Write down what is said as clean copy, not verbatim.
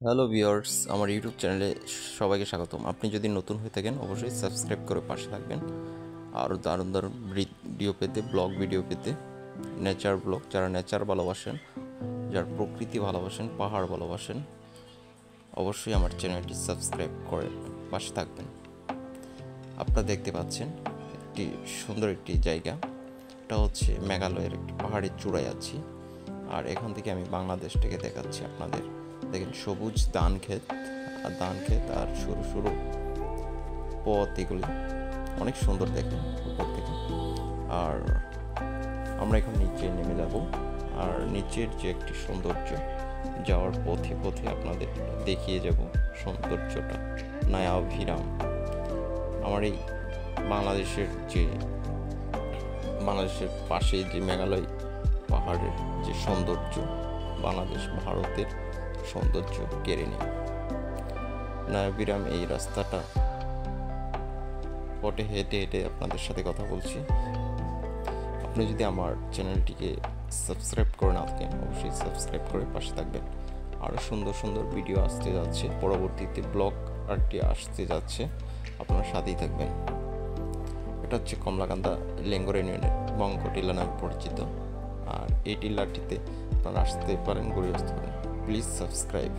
Hello viewers, আমার YouTube চ্যানেলে সবাইকে স্বাগতম। আপনি যদি নতুন হয়ে থাকেন অবশ্যই সাবস্ক্রাইব করে পাশে থাকবেন। আরও দারুণ দারুণ ভিডিও পেতে, ব্লগ ভিডিও পেতে, নেচার ব্লগ, যারা নেচার ভালোবাসেন, যারা প্রকৃতি ভালোবাসেন, পাহাড় ভালোবাসেন, অবশ্যই আমার চ্যানেলটি সাবস্ক্রাইব করে পাশে থাকবেন। আপনারা দেখতে পাচ্ছেন একটি সুন্দর একটি জায়গা। এটা হচ্ছে মেঘালয়ের একটি পাহাড়ের চূড়ায় আছি, আর এখান থেকে আমি বাংলাদেশটাকে দেখাচ্ছি আপনাদের। দেখেন সবুজ ধান ক্ষেত আর সরু সরু পথ, এগুলি অনেক সুন্দর দেখেন উপর থেকে। আর আমরা এখন নিচে নেমে যাব, আর নিচের যে একটি সৌন্দর্য, যাওয়ার পথে পথে আপনাদের দেখিয়ে যাব সৌন্দর্যটা নায়াভিরাম। আমার এই বাংলাদেশের পাশে যে মেঘালয় পাহাড়ের যে সৌন্দর্য, বাংলাদেশ ভারতের সৌন্দর্য কেড়ে নেয়। নায়াভিরাম এই রাস্তাটা পথে হেঁটে হেঁটে আপনাদের সাথে কথা বলছি। আপনি যদি আমার চ্যানেলটিকে সাবস্ক্রাইব করে না থাকেন অবশ্যই সাবস্ক্রাইব করে পাশে থাকবেন। আরও সুন্দর সুন্দর ভিডিও আসতে যাচ্ছে, পরবর্তীতে ব্লগ আরটি আসতে যাচ্ছে, আপনার সাথেই থাকবেন। এটা হচ্ছে কমলাকান্দা লেঙ্গর ইউনিয়নের বঙ্গ টিলা নামে পরিচিত। আর এই টিলাটিতে আপনারা আসতে পারেন, ঘুরে আসতে পারেন। Please subscribe.